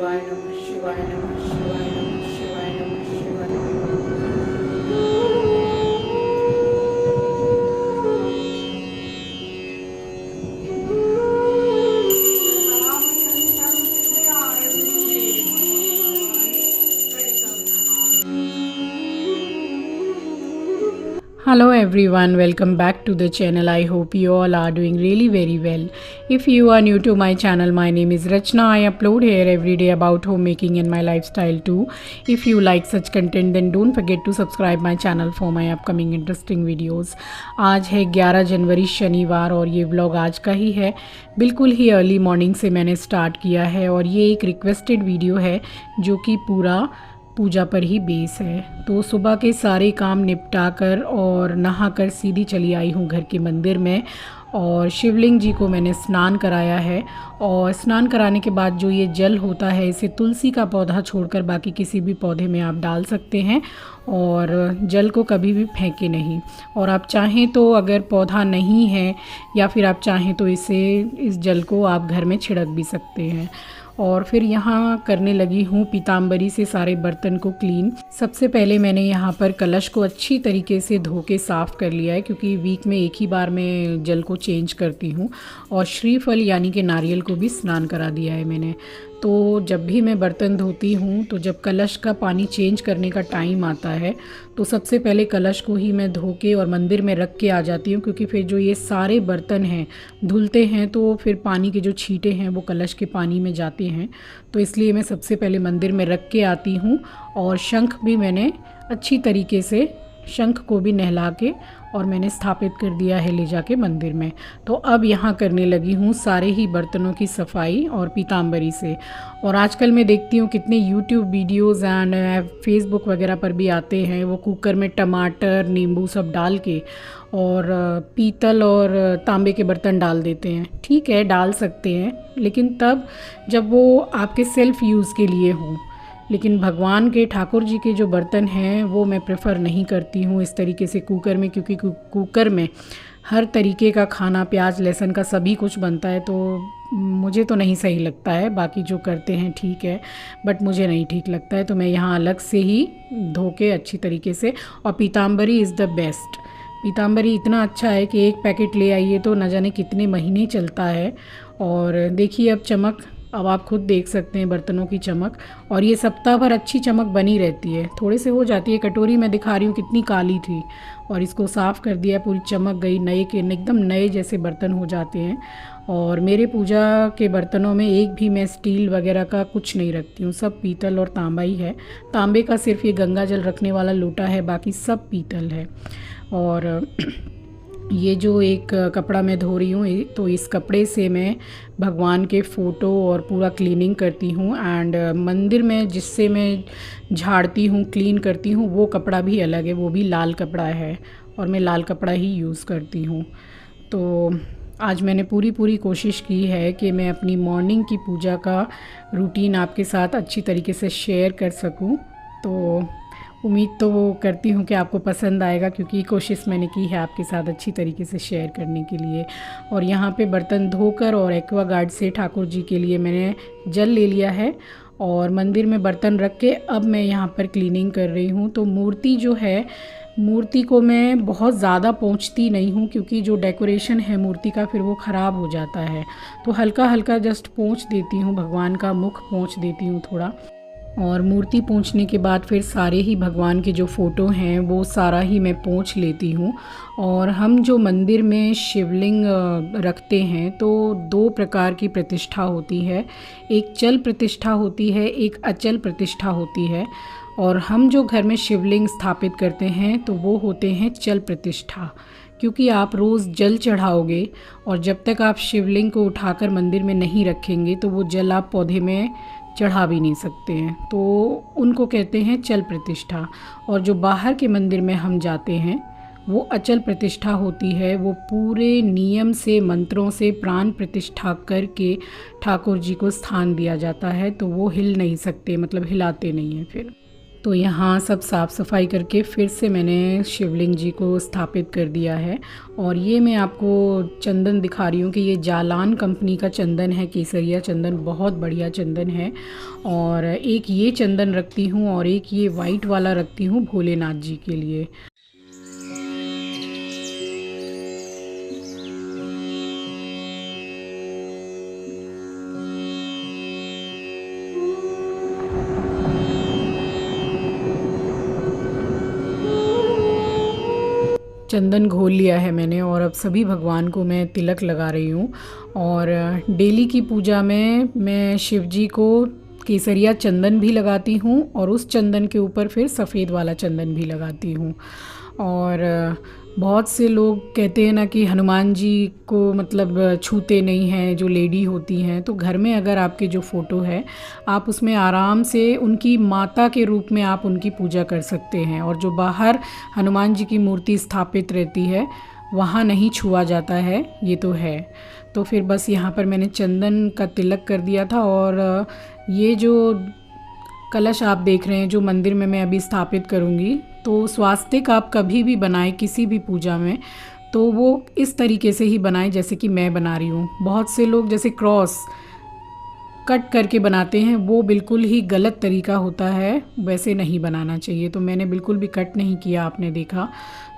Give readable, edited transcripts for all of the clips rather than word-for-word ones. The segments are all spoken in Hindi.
शिवाय नमः शिवाय नमः शिवाय नमः शिवाय नमः शिवाय नमः। Hello everyone, welcome back to the channel. I hope you all are doing really very well. If you are new to my channel, my name is Rachna. I upload here every day about homemaking and my lifestyle too. If you like such content then don't forget to subscribe my channel for my upcoming interesting videos. आज है 11 जनवरी शनिवार और ये व्लॉग आज का ही है। बिल्कुल ही अर्ली मॉर्निंग से मैंने स्टार्ट किया है और ये एक रिक्वेस्टेड वीडियो है जो कि पूरा पूजा पर ही बेस है। तो सुबह के सारे काम निपटा कर और नहा कर सीधी चली आई हूँ घर के मंदिर में और शिवलिंग जी को मैंने स्नान कराया है। और स्नान कराने के बाद जो ये जल होता है इसे तुलसी का पौधा छोड़कर बाकी किसी भी पौधे में आप डाल सकते हैं और जल को कभी भी फेंके नहीं। और आप चाहें तो अगर पौधा नहीं है या फिर आप चाहें तो इस जल को आप घर में छिड़क भी सकते हैं। और फिर यहाँ करने लगी हूँ पीताम्बरी से सारे बर्तन को क्लीन। सबसे पहले मैंने यहाँ पर कलश को अच्छी तरीके से धो के साफ़ कर लिया है क्योंकि वीक में एक ही बार मैं जल को चेंज करती हूँ। और श्रीफल यानी कि नारियल को भी स्नान करा दिया है मैंने। तो जब भी मैं बर्तन धोती हूँ तो जब कलश का पानी चेंज करने का टाइम आता है तो सबसे पहले कलश को ही मैं धो के और मंदिर में रख के आ जाती हूँ क्योंकि फिर जो ये सारे बर्तन हैं धुलते हैं तो फिर पानी के जो छींटे हैं वो कलश के पानी में जाते हैं। तो इसलिए मैं सबसे पहले मंदिर में रख के आती हूँ। और शंख भी मैंने अच्छी तरीके से शंख को भी नहला के और मैंने स्थापित कर दिया है ले जाके मंदिर में। तो अब यहाँ करने लगी हूँ सारे ही बर्तनों की सफाई और पीताम्बरी से। और आजकल मैं देखती हूँ कितने यूट्यूब वीडियोज़ एंड फेसबुक वगैरह पर भी आते हैं, वो कुकर में टमाटर नींबू सब डाल के और पीतल और तांबे के बर्तन डाल देते हैं। ठीक है, डाल सकते हैं, लेकिन तब जब वो आपके सेल्फ़ यूज़ के लिए हों। लेकिन भगवान के ठाकुर जी के जो बर्तन हैं वो मैं प्रेफर नहीं करती हूँ इस तरीके से कुकर में, क्योंकि कुकर में हर तरीके का खाना प्याज लहसुन का सभी कुछ बनता है। तो मुझे तो नहीं सही लगता है, बाकी जो करते हैं ठीक है, बट मुझे नहीं ठीक लगता है। तो मैं यहाँ अलग से ही धो के अच्छी तरीके से। और Pitambari is the best. Pitambari इतना अच्छा है कि एक पैकेट ले आइए तो न जाने कितने महीने चलता है। और देखिए अब चमक, अब आप खुद देख सकते हैं बर्तनों की चमक। और ये सप्ताह भर अच्छी चमक बनी रहती है, थोड़े से हो जाती है। कटोरी मैं दिखा रही हूँ कितनी काली थी और इसको साफ़ कर दिया, पूरी चमक गई, नए के एकदम नए जैसे बर्तन हो जाते हैं। और मेरे पूजा के बर्तनों में एक भी मैं स्टील वगैरह का कुछ नहीं रखती हूँ, सब पीतल और तांबा ही है। तांबे का सिर्फ ये गंगा जल रखने वाला लोटा है, बाकी सब पीतल है। और ये जो एक कपड़ा मैं धो रही हूँ तो इस कपड़े से मैं भगवान के फ़ोटो और पूरा क्लीनिंग करती हूँ। एंड मंदिर में जिससे मैं झाड़ती हूँ क्लीन करती हूँ वो कपड़ा भी अलग है, वो भी लाल कपड़ा है और मैं लाल कपड़ा ही यूज़ करती हूँ। तो आज मैंने पूरी कोशिश की है कि मैं अपनी मॉर्निंग की पूजा का रूटीन आपके साथ अच्छी तरीके से शेयर कर सकूँ। तो उम्मीद तो करती हूँ कि आपको पसंद आएगा, क्योंकि कोशिश मैंने की है आपके साथ अच्छी तरीके से शेयर करने के लिए। और यहाँ पे बर्तन धोकर और एक्वागार्ड से ठाकुर जी के लिए मैंने जल ले लिया है और मंदिर में बर्तन रख के अब मैं यहाँ पर क्लीनिंग कर रही हूँ। तो मूर्ति जो है, मूर्ति को मैं बहुत ज़्यादा पोंछती नहीं हूँ क्योंकि जो डेकोरेशन है मूर्ति का फिर वो ख़राब हो जाता है। तो हल्का हल्का जस्ट पोंछ देती हूँ, भगवान का मुख पोंछ देती हूँ थोड़ा। और मूर्ति पोंछने के बाद फिर सारे ही भगवान के जो फ़ोटो हैं वो सारा ही मैं पोंछ लेती हूँ। और हम जो मंदिर में शिवलिंग रखते हैं तो दो प्रकार की प्रतिष्ठा होती है, एक चल प्रतिष्ठा होती है, एक अचल प्रतिष्ठा होती है। और हम जो घर में शिवलिंग स्थापित करते हैं तो वो होते हैं चल प्रतिष्ठा, क्योंकि आप रोज़ जल चढ़ाओगे और जब तक आप शिवलिंग को उठाकर मंदिर में नहीं रखेंगे तो वो जल आप पौधे में चढ़ा भी नहीं सकते हैं। तो उनको कहते हैं चल प्रतिष्ठा। और जो बाहर के मंदिर में हम जाते हैं वो अचल प्रतिष्ठा होती है, वो पूरे नियम से मंत्रों से प्राण प्रतिष्ठा करके ठाकुर जी को स्थान दिया जाता है। तो वो हिल नहीं सकते, मतलब हिलाते नहीं हैं फिर। तो यहाँ सब साफ़ सफाई करके फिर से मैंने शिवलिंग जी को स्थापित कर दिया है। और ये मैं आपको चंदन दिखा रही हूँ कि ये जालान कंपनी का चंदन है, केसरिया चंदन, बहुत बढ़िया चंदन है। और एक ये चंदन रखती हूँ और एक ये वाइट वाला रखती हूँ भोलेनाथ जी के लिए। चंदन घोल लिया है मैंने और अब सभी भगवान को मैं तिलक लगा रही हूँ। और डेली की पूजा में मैं शिव जी को केसरिया चंदन भी लगाती हूँ और उस चंदन के ऊपर फिर सफ़ेद वाला चंदन भी लगाती हूँ। और बहुत से लोग कहते हैं ना कि हनुमान जी को मतलब छूते नहीं हैं, जो लेडी होती हैं। तो घर में अगर आपके जो फ़ोटो है, आप उसमें आराम से उनकी माता के रूप में आप उनकी पूजा कर सकते हैं। और जो बाहर हनुमान जी की मूर्ति स्थापित रहती है, वहाँ नहीं छुआ जाता है, ये तो है। तो फिर बस यहाँ पर मैंने चंदन का तिलक कर दिया था। और ये जो कलश आप देख रहे हैं जो मंदिर में मैं अभी स्थापित करूँगी, तो स्वास्तिक आप कभी भी बनाएं किसी भी पूजा में, तो वो इस तरीके से ही बनाएं जैसे कि मैं बना रही हूँ। बहुत से लोग जैसे क्रॉस कट करके बनाते हैं, वो बिल्कुल ही गलत तरीका होता है, वैसे नहीं बनाना चाहिए। तो मैंने बिल्कुल भी कट नहीं किया, आपने देखा।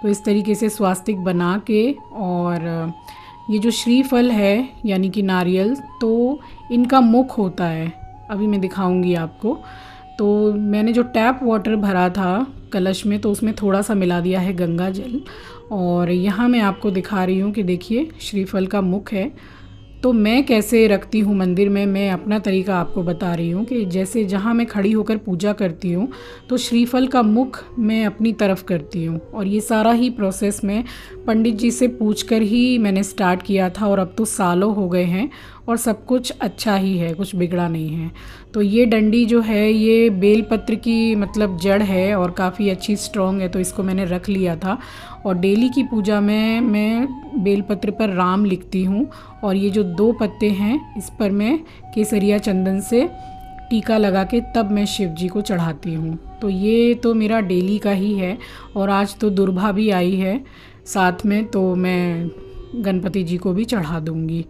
तो इस तरीके से स्वास्तिक बना के, और ये जो श्रीफल है यानी कि नारियल, तो इनका मुख होता है, अभी मैं दिखाऊंगी आपको। तो मैंने जो टैप वाटर भरा था कलश में, तो उसमें थोड़ा सा मिला दिया है गंगा जल। और यहाँ मैं आपको दिखा रही हूँ कि देखिए श्रीफल का मुख है। तो मैं कैसे रखती हूँ मंदिर में, मैं अपना तरीका आपको बता रही हूँ कि जैसे जहाँ मैं खड़ी होकर पूजा करती हूँ, तो श्रीफल का मुख मैं अपनी तरफ करती हूँ। और ये सारा ही प्रोसेस मैं पंडित जी से पूछकर ही मैंने स्टार्ट किया था। और अब तो सालों हो गए हैं और सब कुछ अच्छा ही है, कुछ बिगड़ा नहीं है। तो ये डंडी जो है, ये बेलपत्र की मतलब जड़ है और काफ़ी अच्छी स्ट्रॉन्ग है, तो इसको मैंने रख लिया था। और डेली की पूजा में मैं बेलपत्र पर राम लिखती हूँ। और ये जो 2 पत्ते हैं, इस पर मैं केसरिया चंदन से टीका लगा के तब मैं शिव जी को चढ़ाती हूँ। तो ये तो मेरा डेली का ही है। और आज तो दुर्भा भी आई है साथ में, तो मैं गणपति जी को भी चढ़ा दूँगी।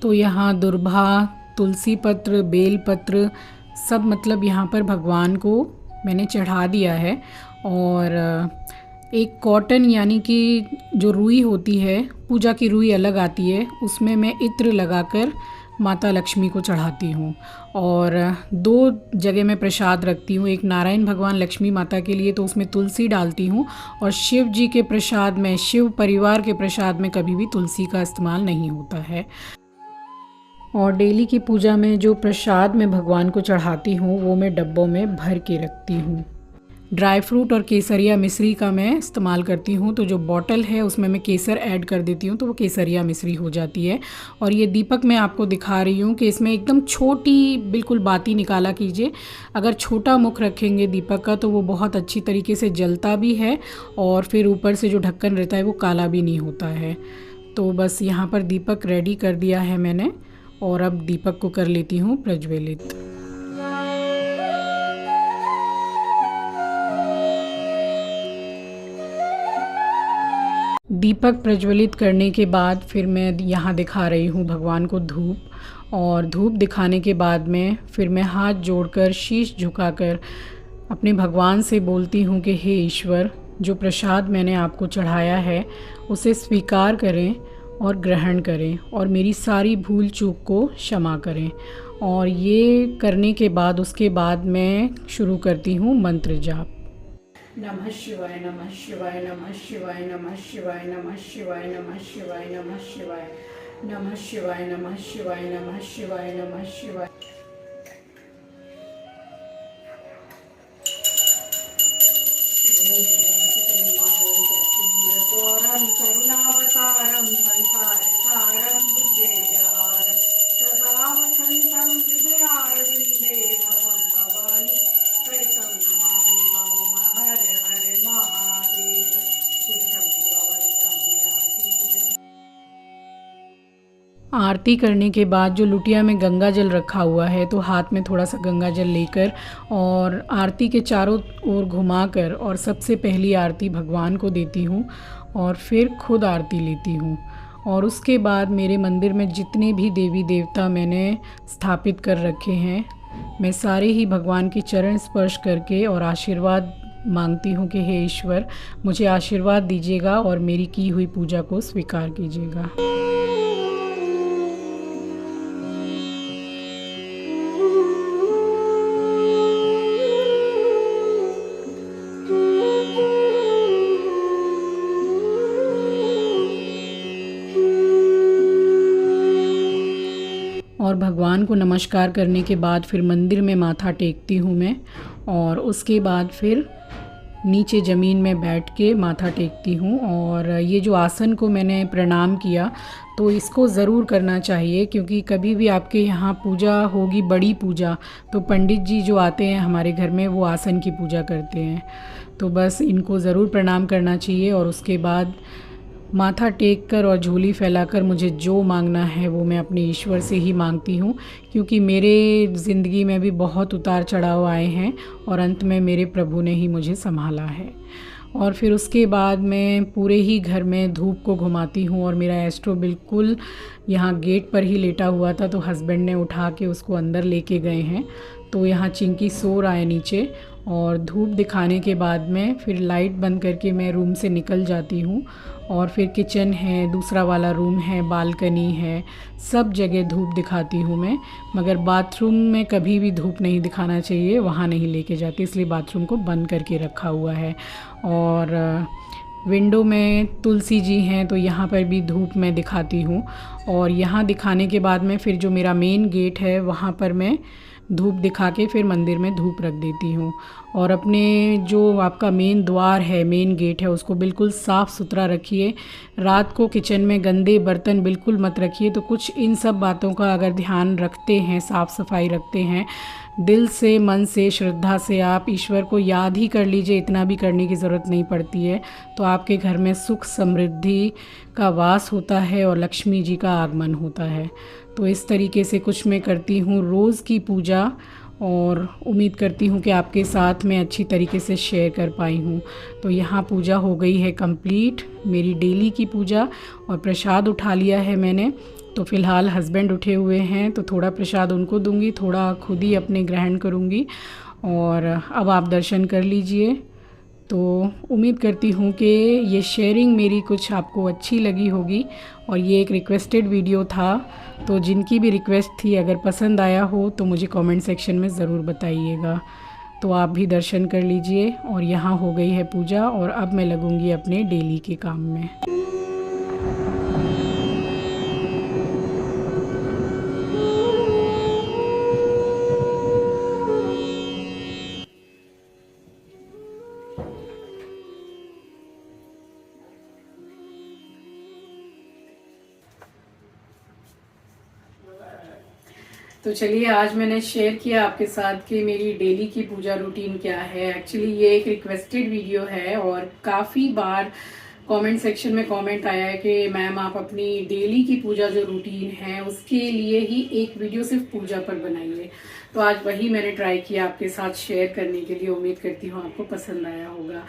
तो यहाँ दुर्भा, तुलसी पत्र, बेल पत्र सब मतलब यहाँ पर भगवान को मैंने चढ़ा दिया है। और एक कॉटन यानी कि जो रुई होती है, पूजा की रुई अलग आती है, उसमें मैं इत्र लगाकर माता लक्ष्मी को चढ़ाती हूँ। और 2 जगह मैं प्रसाद रखती हूँ, एक नारायण भगवान लक्ष्मी माता के लिए, तो उसमें तुलसी डालती हूँ। और शिव जी के प्रसाद में, शिव परिवार के प्रसाद में कभी भी तुलसी का इस्तेमाल नहीं होता है। और डेली की पूजा में जो प्रसाद मैं भगवान को चढ़ाती हूँ, वो मैं डब्बों में भर के रखती हूँ। ड्राई फ्रूट और केसरिया मिश्री का मैं इस्तेमाल करती हूँ। तो जो बॉटल है उसमें मैं केसर ऐड कर देती हूँ, तो वो केसरिया मिश्री हो जाती है। और ये दीपक मैं आपको दिखा रही हूँ कि इसमें एकदम छोटी बिल्कुल बाती निकाला कीजिए। अगर छोटा मुख रखेंगे दीपक का, तो वो बहुत अच्छी तरीके से जलता भी है और फिर ऊपर से जो ढक्कन रहता है वो काला भी नहीं होता है। तो बस यहाँ पर दीपक रेडी कर दिया है मैंने, और अब दीपक को कर लेती हूँ प्रज्वलित। दीपक प्रज्वलित करने के बाद फिर मैं यहाँ दिखा रही हूँ भगवान को धूप। और धूप दिखाने के बाद में फिर मैं हाथ जोड़कर, शीश झुकाकर अपने भगवान से बोलती हूँ कि हे ईश्वर, जो प्रसाद मैंने आपको चढ़ाया है उसे स्वीकार करें और ग्रहण करें, और मेरी सारी भूल चूक को क्षमा करें। और ये करने के बाद उसके बाद मैं शुरू करती हूँ मंत्र जाप। नमः शिवाय, नमः शिवाय, नमः शिवाय, नमः शिवाय, नमः शिवाय, नमः शिवाय, नमः शिवाय, नमः शिवाय, नमः शिवाय, नमः शिवाय, नमः शिवाय। आरती करने के बाद जो लुटिया में गंगा जल रखा हुआ है, तो हाथ में थोड़ा सा गंगा जल लेकर और आरती के चारों ओर घुमाकर और सबसे पहली आरती भगवान को देती हूँ और फिर खुद आरती लेती हूँ। और उसके बाद मेरे मंदिर में जितने भी देवी देवता मैंने स्थापित कर रखे हैं, मैं सारे ही भगवान के चरण स्पर्श करके और आशीर्वाद मांगती हूँ कि हे ईश्वर, मुझे आशीर्वाद दीजिएगा और मेरी की हुई पूजा को स्वीकार कीजिएगा। और भगवान को नमस्कार करने के बाद फिर मंदिर में माथा टेकती हूँ मैं, और उसके बाद फिर नीचे ज़मीन में बैठ के माथा टेकती हूँ। और ये जो आसन को मैंने प्रणाम किया, तो इसको ज़रूर करना चाहिए, क्योंकि कभी भी आपके यहाँ पूजा होगी, बड़ी पूजा, तो पंडित जी जो आते हैं हमारे घर में, वो आसन की पूजा करते हैं। तो बस इनको ज़रूर प्रणाम करना चाहिए। और उसके बाद माथा टेक कर और झोली फैलाकर मुझे जो मांगना है वो मैं अपने ईश्वर से ही मांगती हूँ, क्योंकि मेरे ज़िंदगी में भी बहुत उतार चढ़ाव आए हैं और अंत में मेरे प्रभु ने ही मुझे संभाला है। और फिर उसके बाद मैं पूरे ही घर में धूप को घुमाती हूँ। और मेरा एस्ट्रो बिल्कुल यहाँ गेट पर ही लेटा हुआ था, तो हस्बैंड ने उठा के उसको अंदर लेके गए हैं। तो यहाँ चिंकी सो रहा है नीचे। और धूप दिखाने के बाद में फिर लाइट बंद करके मैं रूम से निकल जाती हूँ। और फिर किचन है, दूसरा वाला रूम है, बालकनी है, सब जगह धूप दिखाती हूँ मैं। मगर बाथरूम में कभी भी धूप नहीं दिखाना चाहिए, वहाँ नहीं लेके जाती, इसलिए बाथरूम को बंद करके रखा हुआ है। और विंडो में तुलसी जी हैं, तो यहाँ पर भी धूप मैं दिखाती हूँ। और यहाँ दिखाने के बाद में फिर जो मेरा मेन गेट है, वहाँ पर मैं धूप दिखा के फिर मंदिर में धूप रख देती हूँ। और अपने जो आपका मेन द्वार है, मेन गेट है, उसको बिल्कुल साफ़ सुथरा रखिए। रात को किचन में गंदे बर्तन बिल्कुल मत रखिए। तो कुछ इन सब बातों का अगर ध्यान रखते हैं, साफ़ सफाई रखते हैं, दिल से, मन से, श्रद्धा से आप ईश्वर को याद ही कर लीजिए, इतना भी करने की ज़रूरत नहीं पड़ती है, तो आपके घर में सुख समृद्धि का वास होता है और लक्ष्मी जी का आगमन होता है। तो इस तरीके से कुछ मैं करती हूँ रोज़ की पूजा, और उम्मीद करती हूँ कि आपके साथ मैं अच्छी तरीके से शेयर कर पाई हूँ। तो यहाँ पूजा हो गई है कंप्लीट, मेरी डेली की पूजा। और प्रसाद उठा लिया है मैंने। तो फ़िलहाल हस्बैंड उठे हुए हैं, तो थोड़ा प्रसाद उनको दूंगी, थोड़ा खुद ही अपने ग्रहण करूँगी। और अब आप दर्शन कर लीजिए। तो उम्मीद करती हूँ कि ये शेयरिंग मेरी कुछ आपको अच्छी लगी होगी। और ये एक रिक्वेस्टेड वीडियो था, तो जिनकी भी रिक्वेस्ट थी, अगर पसंद आया हो तो मुझे कमेंट सेक्शन में ज़रूर बताइएगा। तो आप भी दर्शन कर लीजिए। और यहाँ हो गई है पूजा, और अब मैं लगूंगी अपने डेली के काम में। तो चलिए, आज मैंने शेयर किया आपके साथ कि मेरी डेली की पूजा रूटीन क्या है। एक्चुअली ये एक रिक्वेस्टेड वीडियो है, और काफ़ी बार कमेंट सेक्शन में कमेंट आया है कि मैम आप अपनी डेली की पूजा जो रूटीन है उसके लिए ही एक वीडियो सिर्फ पूजा पर बनाइए। तो आज वही मैंने ट्राई किया आपके साथ शेयर करने के लिए। उम्मीद करती हूँ आपको पसंद आया होगा।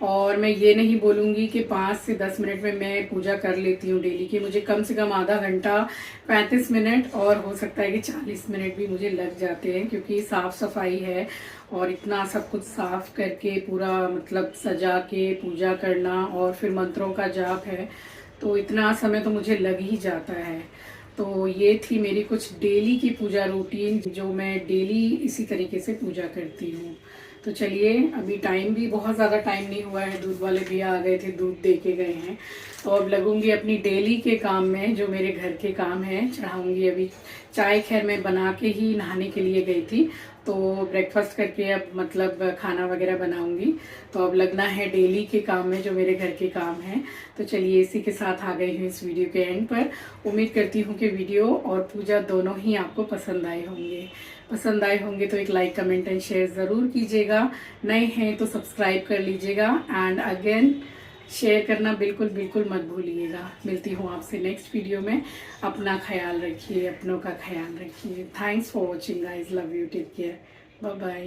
और मैं ये नहीं बोलूँगी कि 5 से 10 मिनट में मैं पूजा कर लेती हूँ डेली की। मुझे कम से कम आधा घंटा, 35 मिनट, और हो सकता है कि 40 मिनट भी मुझे लग जाते हैं, क्योंकि साफ़ सफाई है और इतना सब कुछ साफ करके पूरा मतलब सजा के पूजा करना, और फिर मंत्रों का जाप है, तो इतना समय तो मुझे लग ही जाता है। तो ये थी मेरी कुछ डेली की पूजा रूटीन, जो मैं डेली इसी तरीके से पूजा करती हूँ। तो चलिए, अभी टाइम भी बहुत ज़्यादा टाइम नहीं हुआ है, दूध वाले भैया आ गए थे, दूध दे के गए हैं। तो अब लगूंगी अपनी डेली के काम में, जो मेरे घर के काम हैं। चढ़ाऊंगी अभी चाय, खैर मैं बना के ही नहाने के लिए गई थी, तो ब्रेकफास्ट करके अब मतलब खाना वगैरह बनाऊंगी। तो अब लगना है डेली के काम में, जो मेरे घर के काम हैं। तो चलिए, इसी के साथ आ गई हूँ इस वीडियो के एंड पर। उम्मीद करती हूँ कि वीडियो और पूजा दोनों ही आपको पसंद आए होंगे। तो एक लाइक, कमेंट एंड शेयर ज़रूर कीजिएगा। नए हैं तो सब्सक्राइब कर लीजिएगा। एंड अगेन शेयर करना बिल्कुल बिल्कुल मत भूलिएगा। मिलती हूँ आपसे नेक्स्ट वीडियो में। अपना ख्याल रखिए, अपनों का ख्याल रखिए। Thanks for watching guys, love you, take care, bye bye.